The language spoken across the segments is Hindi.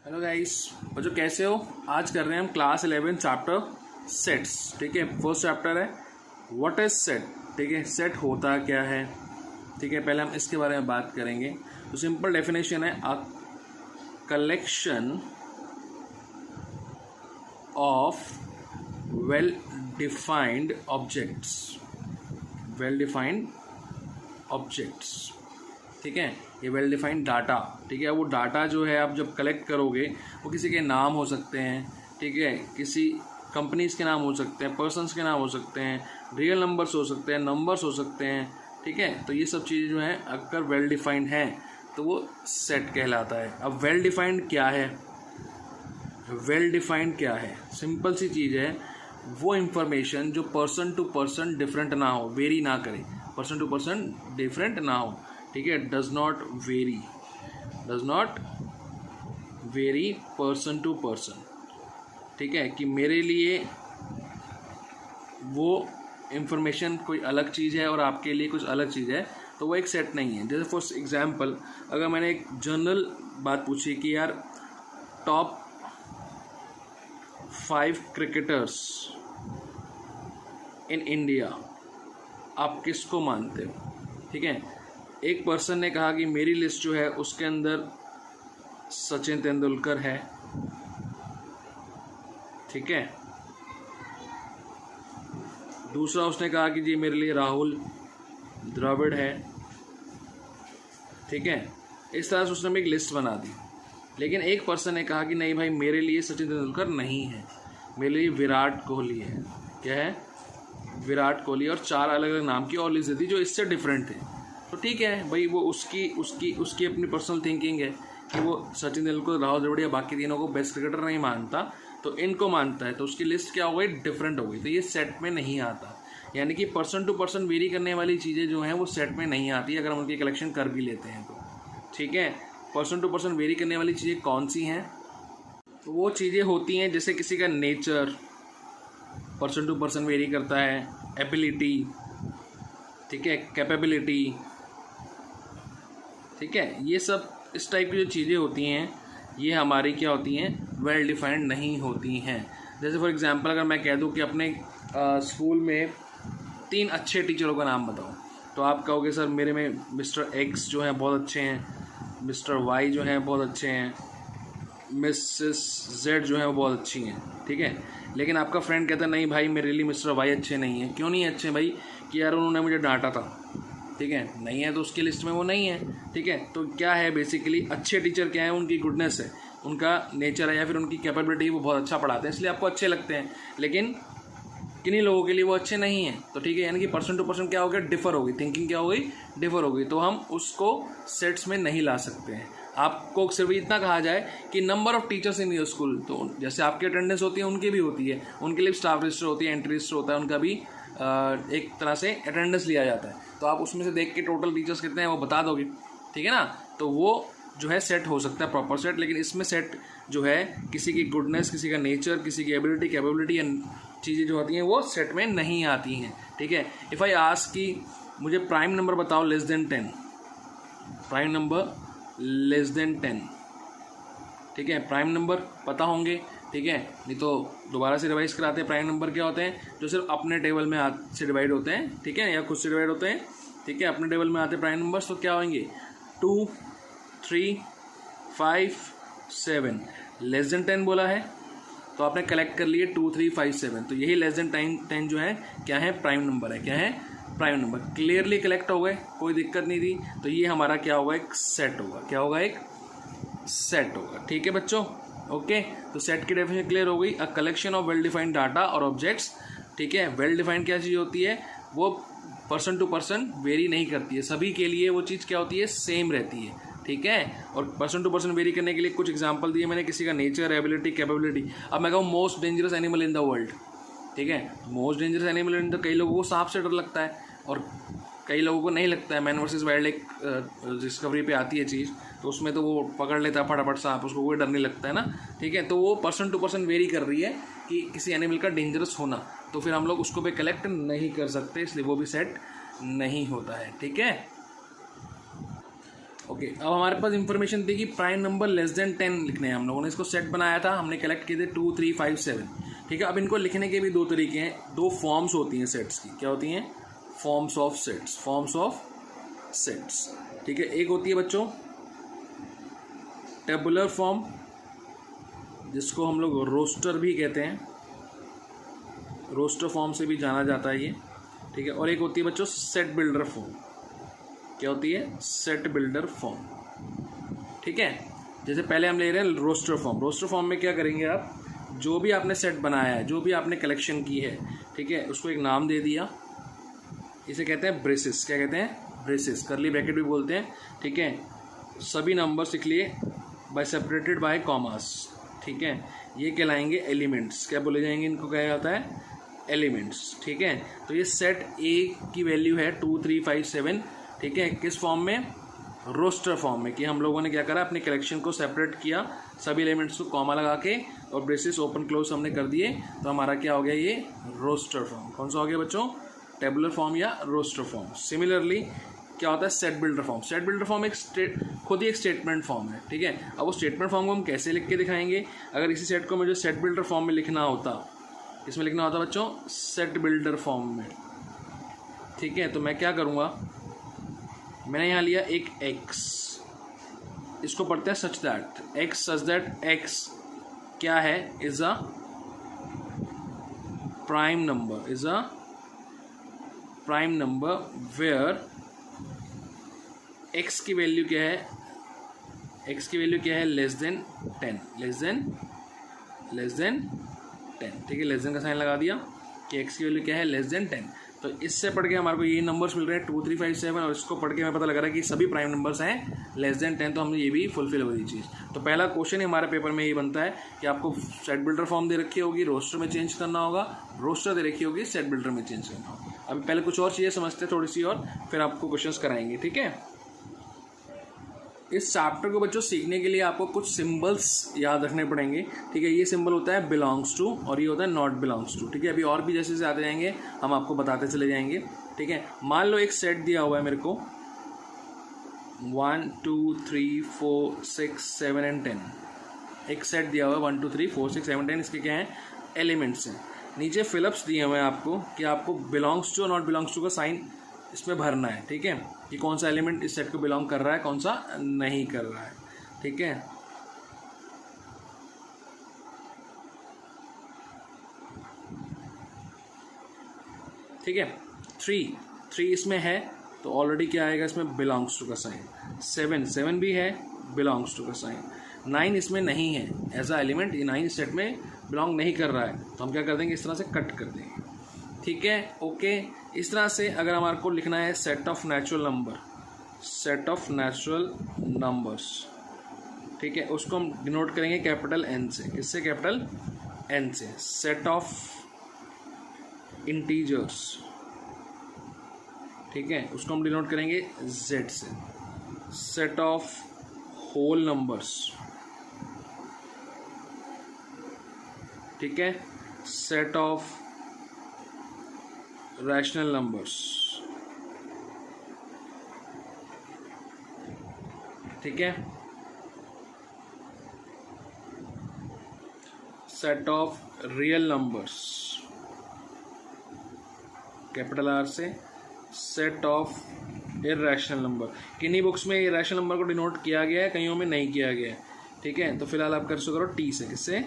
हेलो गाइस, बच्चों कैसे हो। आज कर रहे हैं हम क्लास 11 चैप्टर सेट्स। ठीक है, फर्स्ट चैप्टर है व्हाट इज सेट। ठीक है, सेट होता क्या है। ठीक है, पहले हम इसके बारे में बात करेंगे। तो सिंपल डेफिनेशन है a collection of well defined objects. Well defined objects, ठीक है, ये वेल डिफाइंड डाटा। ठीक है, वो डाटा जो है आप जब कलेक्ट करोगे वो किसी के नाम हो सकते हैं, ठीक है, किसी कंपनीज के नाम हो सकते हैं, पर्सन्स के नाम हो सकते हैं, रियल नंबर्स हो सकते हैं, नंबर्स हो सकते हैं। ठीक है, तो ये सब चीज़ें जो हैं अगर वेल डिफाइंड हैं तो वो सेट कहलाता है। अब वेल डिफाइंड क्या है। वेल डिफाइंड क्या है, सिंपल सी चीज़ है, वो इंफॉर्मेशन जो पर्सन टू पर्सन डिफरेंट ना हो, वेरी ना करे, पर्सन टू पर्सन डिफरेंट ना हो। ठीक है, does not vary person to person. ठीक है, कि मेरे लिए वो इंफॉर्मेशन कोई अलग चीज़ है और आपके लिए कुछ अलग चीज़ है, तो वो एक सेट नहीं है। जैसे फॉर एग्जांपल, अगर मैंने एक जनरल बात पूछी कि यार टॉप 5 क्रिकेटर्स इन इंडिया, आप किसको मानते हो। ठीक है, एक पर्सन ने कहा कि मेरी लिस्ट जो है उसके अंदर सचिन तेंदुलकर है। ठीक है, दूसरा उसने कहा कि जी मेरे लिए राहुल द्रविड़ है। ठीक है, इस तरह से उसने एक लिस्ट बना दी। लेकिन एक पर्सन ने कहा कि नहीं भाई, मेरे लिए सचिन तेंदुलकर नहीं है, मेरे लिए विराट कोहली है। क्या है, विराट कोहली, और 4 अलग अलग नाम की और लिस्ट दी जो इससे डिफरेंट थे। तो ठीक है भाई, वो उसकी अपनी पर्सनल थिंकिंग है कि वो सचिन तेंदुलकर, राहुल द्रविड़ या बाकी तीनों को बेस्ट क्रिकेटर नहीं मानता, तो इनको मानता है। तो उसकी लिस्ट क्या हो गई, डिफरेंट हो गई। तो ये सेट में नहीं आता। यानी कि पर्सन टू पर्सन वेरी करने वाली चीज़ें जो हैं वो सेट में नहीं आती अगर हम उनकी कलेक्शन कर भी लेते हैं तो। ठीक है, पर्सन टू पर्सन वेरी करने वाली चीज़ें कौन सी हैं, तो वो चीज़ें होती हैं जैसे किसी का nature person to person vary करता है, एबिलिटी, ठीक है, कैपेबिलिटी। ठीक है, ये सब इस टाइप की जो चीज़ें होती हैं ये हमारी क्या होती हैं, वेल डिफाइंड नहीं होती हैं। जैसे फॉर एग्जांपल, अगर मैं कह दूं कि अपने स्कूल में 3 अच्छे टीचरों का नाम बताओ, तो आप कहोगे सर मेरे में मिस्टर एक्स जो हैं बहुत अच्छे हैं, मिस्टर वाई जो हैं बहुत अच्छे हैं, मिसेस जेड जो है वो बहुत अच्छी हैं। ठीक है, लेकिन आपका फ्रेंड कहता है नहीं भाई मेरे लिए मिस्टर वाई अच्छे नहीं हैं। क्यों नहीं अच्छे भाई, कि यार उन्होंने मुझे डांटा था। ठीक है, नहीं है तो उसकी लिस्ट में वो नहीं है। ठीक है, तो क्या है बेसिकली, अच्छे टीचर क्या है, उनकी गुडनेस है, उनका नेचर है, या फिर उनकी कैपेबिलिटी, वो बहुत अच्छा पढ़ाते हैं इसलिए आपको अच्छे लगते हैं। लेकिन किन्हीं लोगों के लिए वो अच्छे नहीं हैं। तो ठीक है, यानी कि पर्सन टू पर्सन क्या हो गया, डिफर हो गई, थिंकिंग क्या हो गई, डिफर हो गई। तो हम उसको सेट्स में नहीं ला सकते हैं। आपको सिर्फ इतना कहा जाए कि number of teachers in your school, तो जैसे आपकी अटेंडेंस होती है उनकी भी होती है, उनके लिए स्टाफ रजिस्टर होती है, एंट्री रजिस्टर होता है, उनका भी एक तरह से अटेंडेंस लिया जाता है। तो आप उसमें से देख के टोटल टीचर्स कितने हैं वो बता दोगे। ठीक है ना, तो वो जो है सेट हो सकता है, प्रॉपर सेट। लेकिन इसमें सेट जो है किसी की गुडनेस, किसी का नेचर, किसी की एबिलिटी, कैपेबिलिटी या चीज़ें जो होती हैं वो सेट में नहीं आती हैं। ठीक है, इफ़ आई आस्क कि मुझे प्राइम नंबर बताओ less than 10, prime number less than 10। ठीक है, प्राइम नंबर पता होंगे। ठीक है, नहीं तो दोबारा से रिवाइज कराते हैं। प्राइम नंबर क्या होते हैं, जो सिर्फ अपने टेबल में हाथ से डिवाइड होते हैं। ठीक है, या खुद से डिवाइड होते हैं। ठीक है, अपने टेबल में आते हैं प्राइम नंबर्स, तो क्या होंगे 2, 3, 5, 7। लेस देन 10 बोला है तो आपने कलेक्ट कर लिए 2, 3, 5, 7। तो यही लेस देन 10 जो है क्या है, प्राइम नंबर है। क्या है, प्राइम नंबर। क्लियरली कलेक्ट हो गए, कोई दिक्कत नहीं थी। तो ये हमारा क्या होगा, एक सेट होगा। क्या होगा, एक सेट होगा। ठीक है बच्चों, ओके। तो सेट की डेफिनेशन क्लियर हो गई, a collection of well defined data और ऑब्जेक्ट्स। ठीक है, वेल डिफाइंड क्या चीज़ होती है, वो पर्सन टू पर्सन वेरी नहीं करती है, सभी के लिए वो चीज़ क्या होती है, सेम रहती है। ठीक है, और पर्सन टू पर्सन वेरी करने के लिए कुछ एग्जांपल दिए मैंने, किसी का नेचर, एबिलिटी, कैपेबिलिटी। अब मैं कहूँ most dangerous animal in the world. ठीक है, most dangerous animal in the, कई लोगों को सांप से डर लगता है और कई लोगों को नहीं लगता है। मैन वर्सेस वाइल्ड एक डिस्कवरी पे आती है चीज़, तो उसमें तो वो पकड़ लेता है फटाफट सांप, उसको कोई डर नहीं लगता है ना। ठीक है, तो वो पर्सन टू पर्सन वेरी कर रही है कि किसी एनिमल का डेंजरस होना, तो फिर हम लोग उसको पे कलेक्ट नहीं कर सकते, इसलिए वो भी सेट नहीं होता है। ठीक है, ओके, अब हमारे पास इंफॉर्मेशन थी कि प्राइम नंबर लेस देन 10 लिखने हैं। हम लोगों ने इसको सेट बनाया था, हमने कलेक्ट किए थे 2, 3, 5, 7। ठीक है, अब इनको लिखने के भी दो तरीके हैं, दो फॉर्म्स होती हैं सेट्स की। क्या होती हैं? Forms of sets, forms of sets. ठीक है, एक होती है बच्चों टेबुलर फॉर्म, जिसको हम लोग रोस्टर भी कहते हैं, रोस्टर फॉर्म से भी जाना जाता है ये। ठीक है, और एक होती है बच्चों सेट बिल्डर फॉर्म। क्या होती है? Set builder form. ठीक है, जैसे पहले हम ले रहे हैं रोस्टर फॉर्म। रोस्टर फॉर्म में क्या करेंगे आप, जो भी आपने सेट बनाया है, जो भी आपने कलेक्शन की है, ठीक है, उसको एक नाम दे दिया, इसे कहते हैं ब्रेसेस। क्या कहते हैं? ब्रेसेस, करली ब्रैकेट भी बोलते हैं। ठीक है, सभी नंबर्स लिख लिए बाय सेपरेटेड बाय कॉमास। ठीक है, ये कहलाएंगे एलिमेंट्स। क्या बोले जाएंगे इनको? कहा जाता है एलिमेंट्स। ठीक है, तो ये सेट ए की वैल्यू है 2, 3, 5, 7। ठीक है, किस फॉर्म में? रोस्टर फॉर्म में। कि हम लोगों ने क्या करा, अपने कलेक्शन को सेपरेट किया, सभी एलिमेंट्स को कॉमा लगा के और ब्रेसेस ओपन क्लोज हमने कर दिए, तो हमारा क्या हो गया? ये रोस्टर फॉर्म। कौन सा हो गया बच्चों? टेबुलर फॉर्म या रोस्टर फॉर्म। सिमिलरली क्या होता है? Set builder form. Set builder form खुद ही एक स्टेटमेंट फॉर्म है। ठीक है, अब वो स्टेटमेंट फॉर्म को हम कैसे लिख के दिखाएंगे? अगर इसी सेट को मुझे सेट बिल्डर फॉर्म में लिखना होता, इसमें लिखना होता बच्चों सेट बिल्डर फॉर्म में। ठीक है, तो मैं क्या करूँगा, मैंने यहाँ लिया एक x, इसको पढ़ते हैं सच दैट x क्या है? Is a prime number, is a prime number where x की वैल्यू क्या है? x की वैल्यू क्या है? Less than 10, less than 10। ठीक है, लेस देन का साइन लगा दिया कि x की वैल्यू क्या है? Less than 10। तो इससे पढ़ के हमारे को ये नंबर्स मिल रहे हैं 2, 3, 5, 7, और इसको पढ़ के हमें पता लग रहा है कि सभी प्राइम नंबर्स हैं लेस देन 10। तो हमने ये भी फुलफिल हो गई चीज़। तो पहला क्वेश्चन ही हमारे पेपर में ये बनता है कि आपको सेट बिल्डर फॉर्म दे रखी होगी, रोस्टर में चेंज करना होगा, रोस्टर दे रखी होगी, सेट बिल्डर में चेंज करना होगा। अभी पहले कुछ और चीज़ें समझते हैं थोड़ी सी, और फिर आपको क्वेश्चन कराएंगे। ठीक है, इस चैप्टर को बच्चों सीखने के लिए आपको कुछ सिंबल्स याद रखने पड़ेंगे। ठीक है, ये सिंबल होता है बिलोंग्स टू और ये होता है नॉट बिलोंग्स टू। ठीक है, अभी और भी जैसे जैसे आते जाएंगे हम आपको बताते चले जाएंगे। ठीक है, मान लो एक सेट दिया हुआ है मेरे को 1, 2, 3, 4, 6, 7 and 10। एक सेट दिया हुआ है 1, 2, 3, 4, 6, 7, 10। इसके क्या हैं? एलिमेंट्स हैं। नीचे फिलअप्स दिए हुए हैं आपको कि आपको बिलोंग्स टू और नॉट बिलोंग्स टू का साइन इसमें भरना है। ठीक है, कि कौन सा एलिमेंट इस सेट को बिलोंग कर रहा है, कौन सा नहीं कर रहा है। ठीक है, ठीक है, 3 इसमें है तो ऑलरेडी क्या आएगा इसमें? बिलोंग्स टू का साइन। 7 भी है, बिलोंग्स टू का साइन। 9 इसमें नहीं है एज अ एलिमेंट, ये 9 सेट में बिलोंग नहीं कर रहा है, तो हम क्या कर देंगे? इस तरह से कट कर देंगे। ठीक है, ओके। इस तरह से अगर हमारे को लिखना है set of natural number, set of natural numbers, ठीक है, उसको हम डिनोट करेंगे कैपिटल एन से। किससे? कैपिटल एन से। सेट ऑफ इंटीजर्स, ठीक है, उसको हम डिनोट करेंगे जेड से। सेट ऑफ होल नंबर्स, ठीक है, सेट ऑफ रैशनल नंबर्स, ठीक है, set of real numbers capital R से। सेट ऑफ इरैशनल नंबर, किन्हीं बुक्स में इरैशनल नंबर को डिनोट किया गया है, कईयों में नहीं किया गया है। ठीक है, तो फिलहाल आप कर सो करो टी से। किससे?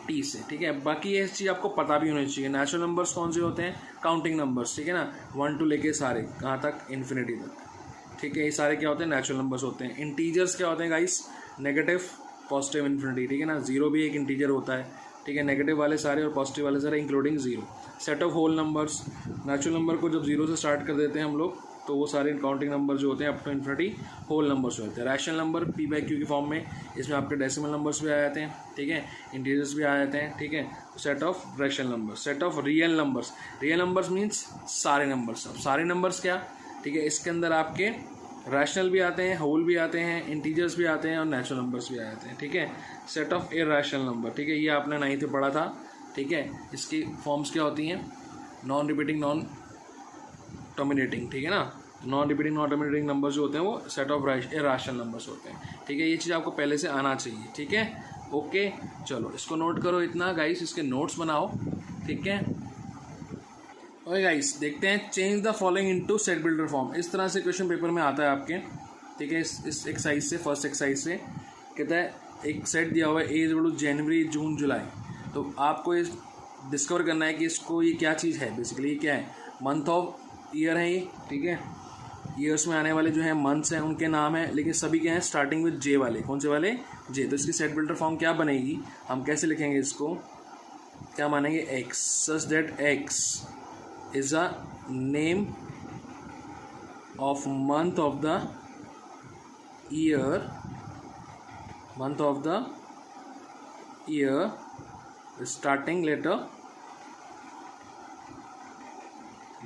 टी से। ठीक है, बाकी ये चीज़ आपको पता भी होनी चाहिए। नेचुरल नंबर्स कौन से होते हैं? काउंटिंग नंबर्स, ठीक है ना, 1 to लेके सारे कहाँ तक? इन्फिनिटी तक। ठीक है, ये सारे क्या होते हैं? नेचुरल नंबर्स होते हैं। इंटीजर्स क्या होते हैं गाइस? Negative, positive, infinity. ठीक है ना, जीरो भी एक इंटीजर होता है। ठीक है, नेगेटिव वाले सारे और पॉजिटिव वाले सारे including zero. Set of whole numbers, natural number को जब जीरो से स्टार्ट कर देते हैं हम लोग, तो वो सारे काउंटिंग नंबर जो होते हैं up to infinity whole numbers होते हैं। रैशनल नंबर p/q की फॉर्म में, इसमें आपके डेसिमल नंबर्स भी आ जाते हैं। ठीक है, इंटीजर्स भी आ जाते हैं। ठीक है, set of rational number. Set of real numbers, real numbers means सारे नंबर्स। अब सारे नंबर्स क्या? ठीक है, इसके अंदर आपके रैशनल भी आते हैं, होल भी आते हैं, इंटीजर्स भी आते हैं और नेचुरल नंबर्स भी आ जाते हैं। ठीक है, सेट ऑफ इरैशनल नंबर, ठीक है, ये आपने 9th में पढ़ा था। ठीक है, इसकी फॉर्म्स क्या होती हैं? नॉन रिपीटिंग, नॉन टर्मिनेटिंग, ठीक है ना, non repeating non terminating number जो होते हैं वो सेट ऑफ इरेशनल नंबर्स होते हैं, ठीक है। ये चीज़ आपको पहले से आना चाहिए, ठीक है। ओके, चलो इसको नोट करो इतना गाइस, इसके नोट्स बनाओ, ठीक है। ओके गाइस, देखते हैं change the following into set builder form. इस तरह से क्वेश्चन पेपर में आता है आपके, ठीक है। इस एक्सरसाइज से, फर्स्ट एक्सरसाइज से कहता है एक सेट दिया हुआ है ए इक्वल टू जनवरी जून जुलाई, तो आपको ये डिस्कवर करना है कि इसको ये क्या चीज़ है, बेसिकली ये क्या है, मंथ ऑफ ईयर है ये, ठीक है। ईयर्स में आने वाले जो है मंथ्स हैं उनके नाम है, लेकिन सभी क्या हैं स्टार्टिंग विद जे वाले, कौन से वाले, जे। तो इसकी सेट बिल्डर फॉर्म क्या बनेगी, हम कैसे लिखेंगे इसको, क्या मानेंगे, X such that x is a name of month of the year, month of the year starting letter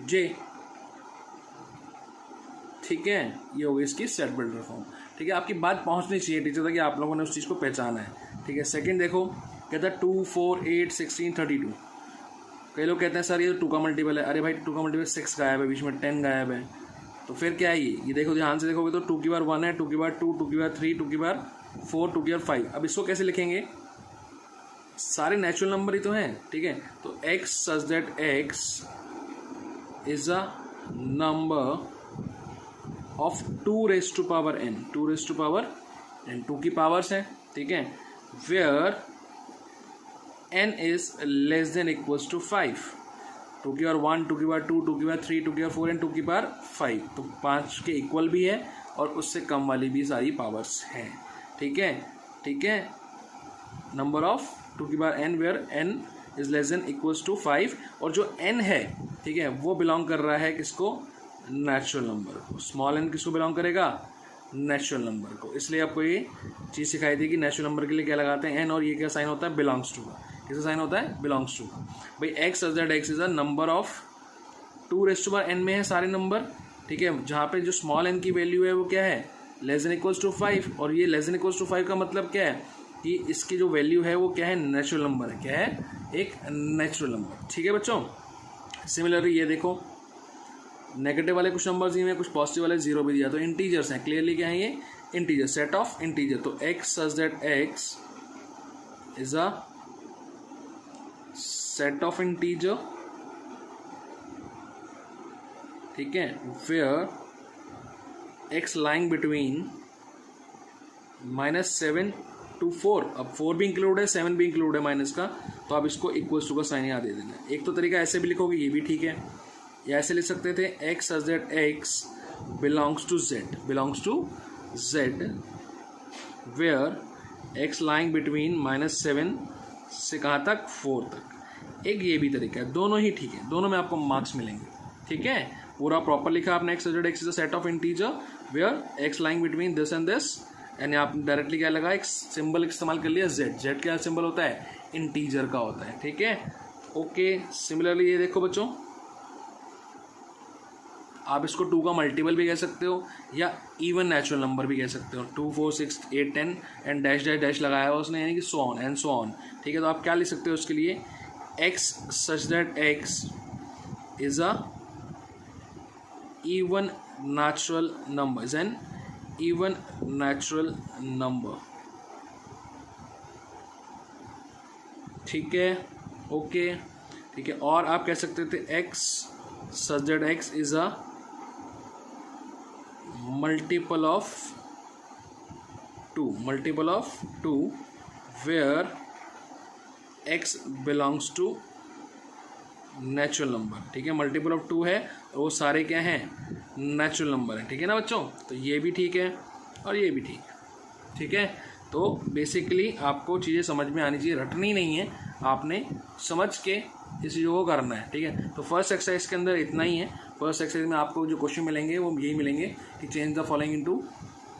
J, ठीक है। ये होगी इसकी सेट बिल्डर फॉर्म, ठीक है। आपकी बात पहुंचनी चाहिए टीचर तक कि आप लोगों ने उस चीज़ को पहचाना है, ठीक है। सेकंड देखो, कहता है 2, 4, 8, 16, 32। कई लोग कहते हैं सर ये तो 2 का मल्टीपल है, अरे भाई 2 का मल्टीपल 6 गायब है, बीच में 10 गायब है, तो फिर क्या है ये देखो ध्यान से देखोगे तो 2 की बार 1 है, 2 की बार 2, 2 की बार 3, 2 की बार 4, 2 की बार 5। अब इसको कैसे लिखेंगे, सारे नेचुरल नंबर ही तो हैं, ठीक है। तो x such that x is a number of 2 raise to power n, 2 raise to power n, 2 की पावर्स है, ठीक है। Where n is less than equals to 5, 2 की बार 1, 2 की बार 2, 2 की बार 3, 2 की बार 4 एंड 2 की बार 5, तो 5 के इक्वल भी है और उससे कम वाली भी सारी पावर्स हैं, ठीक है, ठीक है। नंबर ऑफ 2 की बार n where n is less than equals to 5, और जो n है, ठीक है, वो बिलोंग कर रहा है किसको, नेचुरल नंबर को। स्मॉल n किसको बिलोंग करेगा, नेचुरल नंबर को। इसलिए आपको ये चीज़ सिखाई थी कि नेचुरल नंबर के लिए क्या लगाते हैं n, और ये क्या साइन होता है, बिलोंग्स टू का। किसका साइन होता है, बिलोंग्स टू का। भाई x such that x is a number of 2 raise to power n में है सारे नंबर, ठीक है। जहाँ पे जो स्मॉल n की वैल्यू है वो क्या है, लेस देन इक्वल्स टू 5, और ये लेस देन इक्वल्स टू 5 का मतलब क्या है कि इसकी जो वैल्यू है वो क्या है, नेचुरल नंबर है, क्या है, एक नेचुरल नंबर, ठीक है बच्चों। सिमिलरली ये देखो, नेगेटिव वाले कुछ नंबर्स दिए हैं, कुछ पॉजिटिव वाले 0 भी दिया, तो इंटीजर्स हैं, क्लियरली क्या है ये, इंटीजर, सेट ऑफ इंटीजर। तो x such that x is a set of integer, ठीक है, where x lying between -7 to 4, अब 4 भी इंक्लूड है, 7 भी इंक्लूड है माइनस का, तो आप इसको इक्वल्स टू का साइन यहाँ दे देना। एक तो तरीका ऐसे भी लिखोगे, ये भी ठीक है, या ऐसे लिख सकते थे x such that x belongs to Z, belongs to Z where x lying between -7 से कहाँ तक, 4 तक। एक ये भी तरीका है, दोनों ही ठीक है, दोनों में आपको मार्क्स मिलेंगे, ठीक है। पूरा प्रॉपर लिखा आपने, x such that x is a set of integer where x lying between this and this, and आप डायरेक्टली क्या लगा, एक सिंबल इस्तेमाल कर लिया जेड, जेड क्या सिंबल होता है, इंटीजर का होता है, ठीक है। ओके, सिमिलरली ये देखो बच्चों, आप इसको 2 का मल्टीपल भी कह सकते हो या इवन नेचुरल नंबर भी कह सकते हो। 2, 4, 6, 8, 10 एंड डैश डैश डैश लगाया हुआ उसने, यानी कि so on and so on, ठीक है। तो आप क्या लिख सकते हो उसके लिए, x such that x is a even natural number, is an even natural number, ठीक है, ओके, ठीक है। और आप कह सकते थे x such that x is a multiple of 2, multiple of 2 where x belongs to natural number, ठीक है। मल्टीपल ऑफ 2 है और वो सारे क्या हैं, नेचुरल नंबर है, ठीक है ना बच्चों। तो ये भी ठीक है और ये भी ठीक है, ठीक है। तो बेसिकली आपको चीज़ें समझ में आनी चाहिए, रटनी नहीं है, आपने समझ के इस चीज़ों को करना है, ठीक है। तो फर्स्ट एक्सरसाइज के अंदर इतना ही है। फर्स्ट एक्सरसाइज में आपको जो क्वेश्चन मिलेंगे वो यही मिलेंगे कि change the following into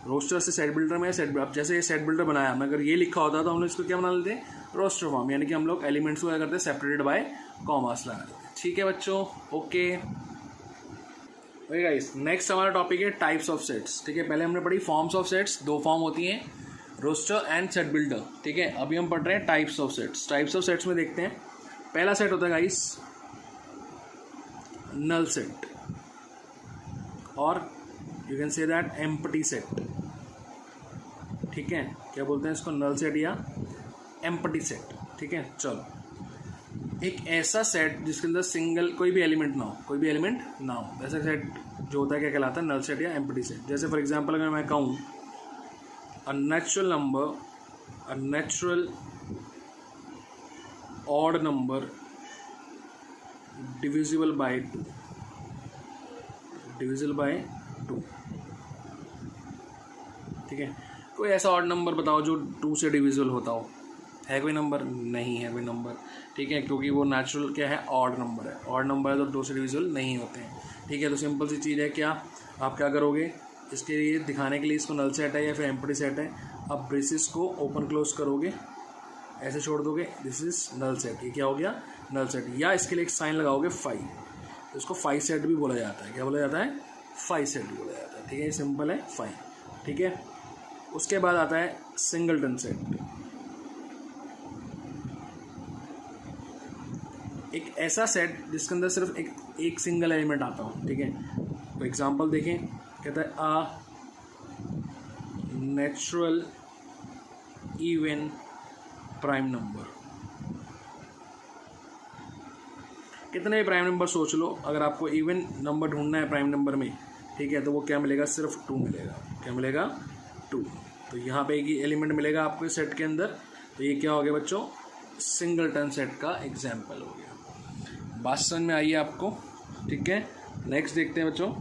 roster से सेट बिल्डर में सेट, अब जैसे ये सेट बिल्डर बनाया, मैं अगर ये लिखा होता तो हम लोग इसको क्या बना लेते हैं, रोस्टर फॉर्म, यानी कि हम लोग एलिमेंट्स को क्या करते हैं, सेपरेटेड बाय कॉमास लगा देते हैं, ठीक है बच्चों। ओके गाइस, नेक्स्ट हमारा टॉपिक है टाइप्स ऑफ सेट्स, ठीक है। पहले हमने पढ़ी फॉर्म्स ऑफ सेट्स, 2 फॉर्म होती हैं, रोस्टर एंड सेट बिल्डर, ठीक है। अभी हम पढ़ रहे हैं types of sets. Types of sets में देखते हैं, पहला सेट होता है गाइस नल सेट, और you can say that empty set. ठीक है, क्या बोलते हैं इसको, नल सेट या एम्प्टी सेट। ठीक है, चलो एक ऐसा सेट जिसके अंदर सिंगल कोई भी एलिमेंट ना हो, ऐसा सेट जो होता है क्या कहलाता है, नल सेट या एम्प्टी सेट। जैसे फॉर एग्जांपल अगर मैं कहूँ a natural odd number divisible by 2। ठीक है, कोई ऐसा ऑड नंबर बताओ जो 2 से डिविजिबल होता हो। है कोई नंबर? नहीं है कोई नंबर। ठीक है, क्योंकि वो नेचुरल क्या है, ऑड नंबर है। ऑड नंबर है तो 2 से डिविजिबल नहीं होते हैं। ठीक है, तो सिंपल सी चीज़ है, क्या आप क्या करोगे, इसके लिए दिखाने के लिए इसको नल सेट है या फिर एम्प्टी सेट है, आप ब्रेसिस को ओपन क्लोज करोगे, ऐसे छोड़ दोगे, दिस इज नल सेट। ये क्या हो गया, नल सेट। या इसके लिए एक साइन लगाओगे फाई, तो इसको फाई सेट भी बोला जाता है। क्या बोला जाता है, फाई सेट भी बोला जाता है। ठीक है, ये सिंपल है फाई। ठीक है, उसके बाद आता है सिंगलटन सेट। एक ऐसा सेट जिसके अंदर सिर्फ एक सिंगल एलिमेंट आता हो। ठीक है, तो एग्जांपल देखें, कहता है a natural even prime number. कितने प्राइम नंबर सोच लो, अगर आपको इवन नंबर ढूंढना है प्राइम नंबर में, ठीक है, तो वो क्या मिलेगा, सिर्फ 2 मिलेगा। क्या मिलेगा, 2। तो यहाँ पे एक एलिमेंट मिलेगा आपको सेट के अंदर, तो ये क्या हो गया बच्चों, सिंगलटन सेट का एग्जाम्पल हो गया। बात समझ में आई है आपको? ठीक है, नेक्स्ट देखते हैं बच्चों,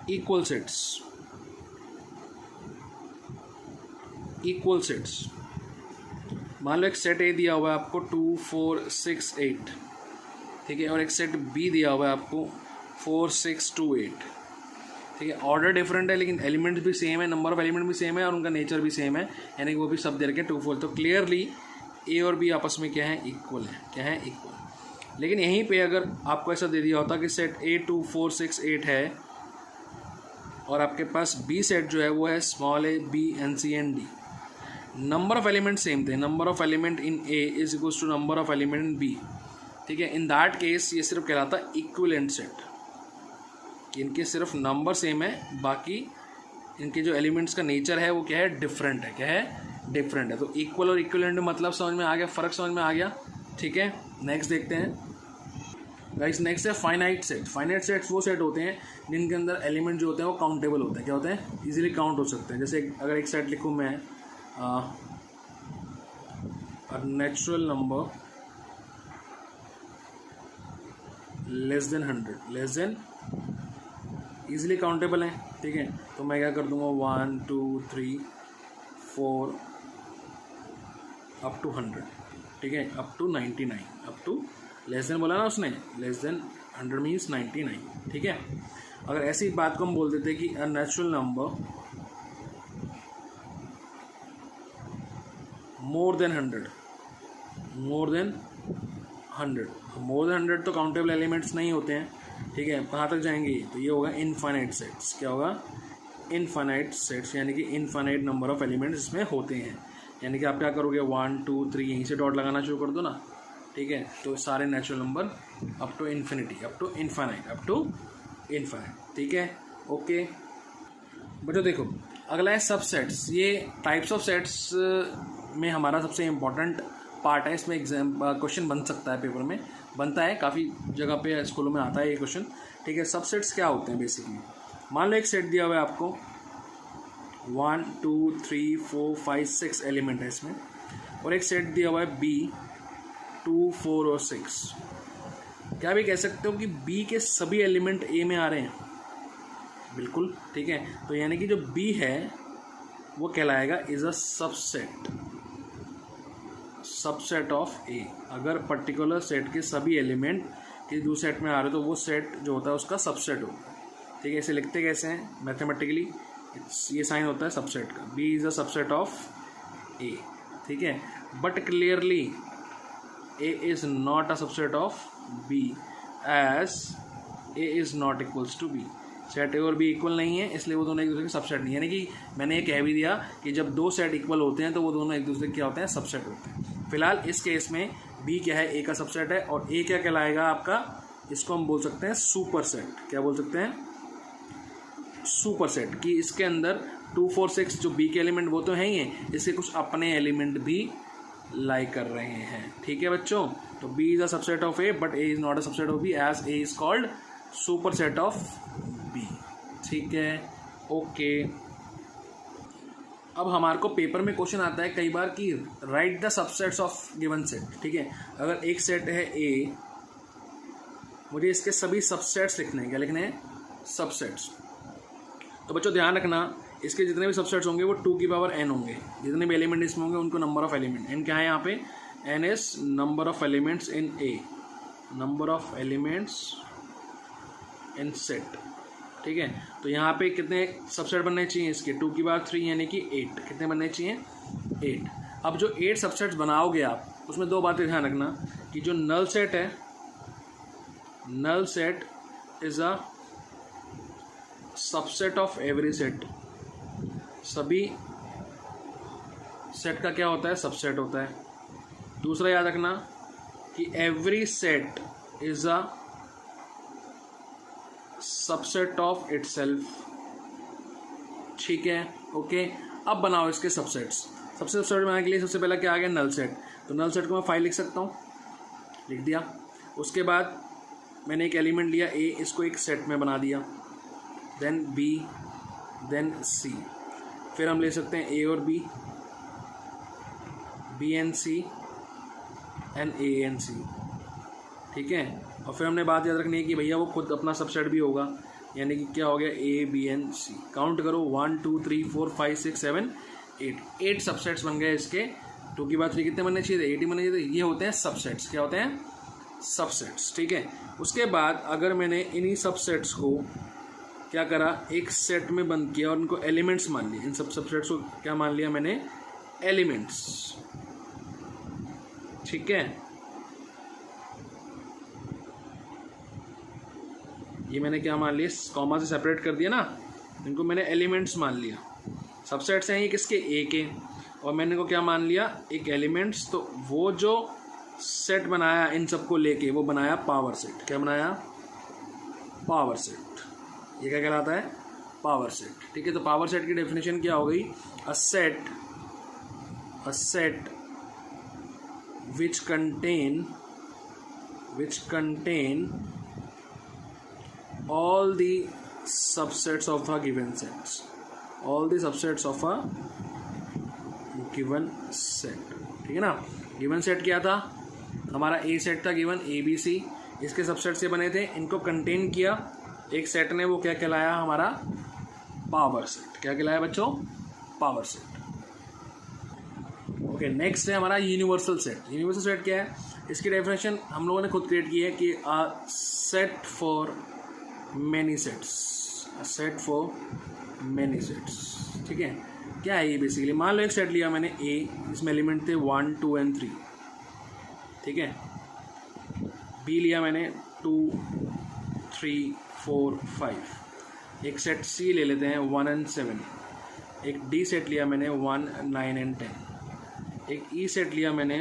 इक्वल सेट्स। मान लो एक सेट ए दिया हुआ है आपको 2 4 6 8। ठीक है, और एक सेट बी दिया हुआ है आपको 4 6 2 8। ठीक है, ऑर्डर डिफरेंट है लेकिन एलिमेंट्स भी सेम है, नंबर ऑफ एलिमेंट भी सेम है और उनका नेचर भी सेम है, यानी कि वो भी सब दे रखे 2 4। तो क्लियरली ए और बी आपस में क्या है, इक्वल है। क्या है, इक्वल। लेकिन यहीं पे अगर आपको ऐसा दे दिया होता कि सेट ए 2 4 6 8 है और आपके पास बी सेट जो है वो है small A B and C and D, number of element same थे, number of element in A is equals to number of element in B. ठीक है, इन दैट केस ये सिर्फ कहलाता है इक्विवेलेंट सेट, कि इनके सिर्फ नंबर सेम है, बाकी इनके जो एलिमेंट्स का नेचर है वो क्या है, डिफरेंट है। क्या है, डिफरेंट है। तो इक्वल और इक्विवेलेंट में मतलब समझ में आ गया, फ़र्क समझ में आ गया। ठीक है, नेक्स्ट देखते हैं गाइस। नेक्स्ट है फाइनाइट सेट। फाइनाइट सेट्स वो सेट होते हैं जिनके अंदर एलिमेंट जो होते हैं वो काउंटेबल होते हैं। क्या होते हैं, इजीली काउंट हो सकते हैं। जैसे अगर एक सेट लिखूँ मैं, natural number less than 100, easily countable है। ठीक है, तो मैं क्या कर दूंगा, 1 2 3 4 अप टू 100। ठीक है, up to 99, up to, less than बोला ना उसने, लेस देन 100 मीन्स 99। ठीक है, अगर ऐसी बात को हम बोल देते कि a natural number more than 100, more than 100 तो काउंटेबल एलिमेंट्स नहीं होते हैं। ठीक है, कहाँ तक जाएंगे, तो ये होगा इनफाइनाइट सेट्स। क्या होगा, इनफाइनाइट सेट्स, यानी कि इनफाइनाइट नंबर ऑफ एलिमेंट्स इसमें होते हैं। यानी कि आप क्या करोगे, 1 2 3 यहीं से डॉट लगाना शुरू कर दो ना। ठीक है, तो सारे natural number up to infinity, up to infinite, up to infinite. ठीक है, ओके बच्चों। देखो अगला है सबसेट्स। ये टाइप्स ऑफ सेट्स में हमारा सबसे इम्पोर्टेंट पार्ट है। इसमें एग्जाम क्वेश्चन बन सकता है, पेपर में बनता है, काफ़ी जगह पे स्कूलों में आता है ये क्वेश्चन। ठीक है, सबसेट्स क्या होते हैं बेसिकली। मान लो एक सेट दिया हुआ है आपको, 1 2 3 4 5 6 एलिमेंट है इसमें, और एक सेट दिया हुआ है बी 2 4 और 6। क्या भी कह सकते हो कि बी के सभी एलिमेंट ए में आ रहे हैं, बिल्कुल। ठीक है, तो यानी कि जो बी है वो कहलाएगा इज अ सबसेट ऑफ ए। अगर पर्टिकुलर सेट के सभी एलिमेंट किसी दूसरे सेट में आ रहे हो तो वो सेट जो होता है उसका सबसेट होता है। ठीक है, इसे लिखते कैसे हैं मैथमेटिकली, ये साइन होता है सबसेट का, B is a subset of A. ठीक है, but clearly A is not a subset of B as A is not equals to B. Set A और बी इक्वल नहीं है, इसलिए वो दोनों एक दूसरे के सबसेट नहीं है। यानी कि मैंने ये कह भी दिया कि जब दो सेट इक्वल होते हैं तो वो दोनों एक दूसरे के क्या होते हैं, सबसेट होते हैं। फिलहाल इस केस में बी क्या है, ए का सबसेट है, और ए क्या कहलाएगा आपका, इसको हम बोल सकते हैं सुपर सेट। क्या बोल सकते हैं? Super set. कि इसके अंदर 2 4 6 जो बी के एलिमेंट वो तो हैं ही हैं, इसके कुछ अपने एलिमेंट भी लाई कर रहे हैं। ठीक है बच्चों, तो B is a subset of A but A is not a subset of B as A is called super set of B. ठीक है, ओके। अब हमारे को पेपर में क्वेश्चन आता है कई बार कि right the subsets of given set. ठीक है, अगर एक सेट है ए, मुझे इसके सभी सबसेट्स लिखने हैं। क्या लिखने हैं? सबसेट्स। तो बच्चों ध्यान रखना, इसके जितने भी सबसेट्स होंगे वो 2 की पावर n होंगे। जितने भी एलिमेंट इसमें होंगे उनको नंबर ऑफ एलिमेंट, n क्या है यहाँ पे? n is number of elements in A, number of elements in set. ठीक है, तो यहाँ पे कितने सबसेट बनने चाहिए इसके? 2 की पावर 3 यानी कि 8। कितने बनने चाहिए? 8। अब जो 8 सबसेट्स बनाओगे आप, उसमें 2 बातें ध्यान रखना कि जो नल सेट है, null set is a subset of every set. सभी सेट का क्या होता है? सबसेट होता है। दूसरा याद रखना कि every set is a subset of itself. ठीक है, ओके। अब बनाओ इसके सबसेट्स। सबसे सबसेट बनाने के लिए सबसे पहला क्या आ गया? Null set. तो नल सेट को मैं 5 लिख सकता हूँ, लिख दिया। उसके बाद मैंने एक एलिमेंट लिया ए, इसको एक सेट में बना दिया, देन बी, देन सी। फिर हम ले सकते हैं ए और B, B and C and A and C. ठीक है, और फिर हमने बात याद रखनी है कि भैया वो खुद अपना सबसेट भी होगा, यानी कि क्या हो गया? A B and C. Count करो, 1 2 3 4 5 6 7 8। 8 सबसेट्स बन गए इसके। 2 की बात 3 कितने बनने चाहिए थे? 8 ही बनने चाहिए थे। ये होते हैं सबसेट्स। क्या होते हैं? सबसेट्स। ठीक है, उसके बाद अगर मैंने इन्हीं सबसेट्स को क्या करा? एक सेट में बंद किया और उनको एलिमेंट्स मान लिया। इन सब सबसेट्स को क्या मान लिया मैंने? एलिमेंट्स। ठीक है, ये मैंने क्या मान लिया? कॉमा से सेपरेट कर दिया ना, इनको मैंने एलिमेंट्स मान लिया। सबसेट्स हैं ये किसके? ए के। और मैंने को क्या मान लिया? एक एलिमेंट्स। तो वो जो सेट बनाया इन सबको लेके, वो बनाया पावर सेट। क्या बनाया? Power set. ये क्या कहलाता है? Power set. ठीक है, तो पावर सेट की डेफिनेशन क्या हो गई? A set which contain all the subsets of a given set, all the subsets of a given set। ठीक है ना, गिवन सेट क्या था? हमारा ए सेट था गिवन, ए बी सी। इसके सबसेट से बने थे, इनको कंटेन किया एक सेट ने, वो क्या कहलाया? हमारा पावर सेट। क्या कहलाया बच्चों? Power set. ओके, नेक्स्ट है हमारा यूनिवर्सल सेट। यूनिवर्सल सेट क्या है? इसकी डेफिनेशन हम लोगों ने खुद क्रिएट की है कि a set for many sets, a set for many sets. ठीक है, क्या है ये? बेसिकली मान लो एक सेट लिया मैंने ए, इसमें एलिमेंट थे 1 2 एंड 3। ठीक है, बी लिया मैंने 2 3 4 5। एक सेट सी ले लेते हैं 1 एंड 7। एक डी सेट लिया मैंने 1 9 एंड 10। एक ई सेट लिया मैंने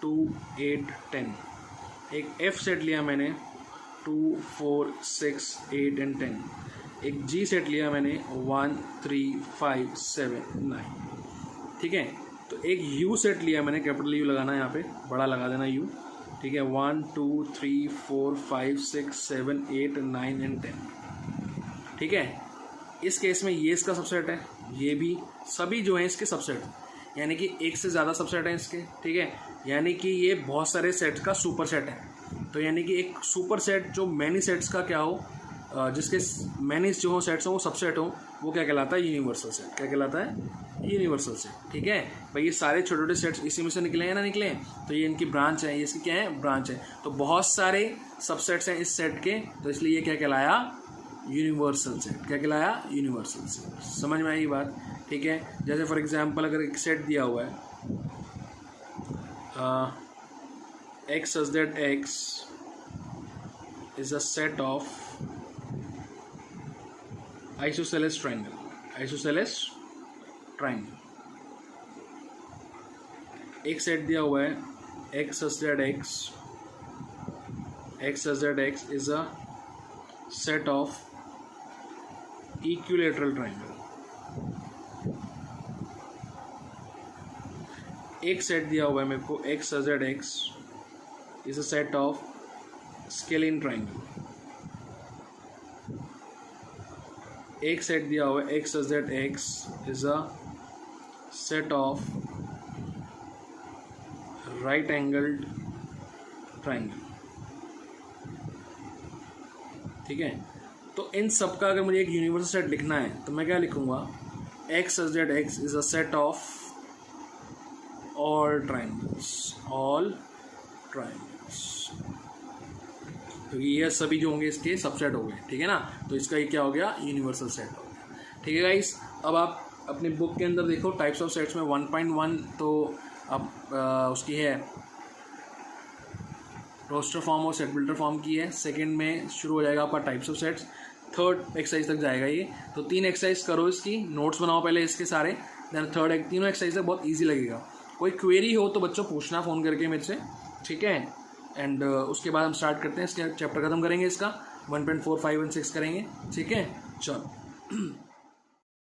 2 8 10। एक एफ सेट लिया मैंने 2 4 6 8 एंड 10। एक जी सेट लिया मैंने 1 3 5 7 9। ठीक है, तो एक यू सेट लिया मैंने, कैपिटल यू लगाना है यहाँ पे, बड़ा लगा देना यू। ठीक है, 1 2 3 4 5 6 7 8 9 एंड 10। ठीक है, इस केस में ये इसका सबसेट है, ये भी, सभी जो है इसके सबसेट, यानी कि एक से ज़्यादा सबसेट है इसके। ठीक है, यानी कि ये बहुत सारे सेट्स का सुपर सेट है। तो यानी कि एक सुपर सेट जो मैनी सेट्स का क्या हो, जिसके मैनी जो हो सेट्स हो वो सबसेट हो, वो क्या कहलाता है? Universal set. क्या कहलाता है? Universal set. ठीक है भाई, ये सारे छोटे छोटे सेट्स इसी में से निकले हैं ना निकले, तो ये इनकी ब्रांच है, ये इसकी क्या है? ब्रांच है। तो बहुत सारे सबसेट्स हैं इस सेट के, तो इसलिए ये क्या कहलाया? Universal set. क्या कहलाया? Universal set. समझ में आई बात? ठीक है, जैसे फॉर एग्जांपल अगर एक सेट दिया हुआ है x such that x is a set of isosceles triangle, isosceles triangle। एक सेट दिया हुआ है x such that x x such that x is a set of equilateral triangle. एक सेट दिया हुआ है मेरे को x such that x is a set of scalene triangle. एक सेट दिया हुआ है x such that x is a set of right angled triangle. ठीक है, तो इन सब का अगर मुझे एक यूनिवर्सल सेट लिखना है तो मैं क्या लिखूंगा, x such that x is a set of all triangles. तो ये सभी जो होंगे इसके सबसेट हो गए, ठीक है ना। तो इसका ये क्या हो गया, यूनिवर्सल सेट हो गया, ठीक है गाइस। अब आप अपनी बुक के अंदर देखो टाइप्स ऑफ सेट्स में 1.1 तो अब उसकी है रोस्टर फॉर्म और सेट बिल्डर फॉर्म की है। सेकंड में शुरू हो जाएगा आपका types of sets, third exercise तक जाएगा ये। तो 3 एक्सरसाइज करो, इसकी नोट्स बनाओ पहले इसके सारे, देन थर्ड तीनों एक्सरसाइज तक बहुत ईजी लगेगा। कोई क्वेरी हो तो बच्चों पूछना फ़ोन करके मेरे से, ठीक है। एंड उसके बाद हम स्टार्ट करते हैं, इसके चैप्टर ख़त्म करेंगे, इसका 1.4, 5 और 6 करेंगे, ठीक है। चलो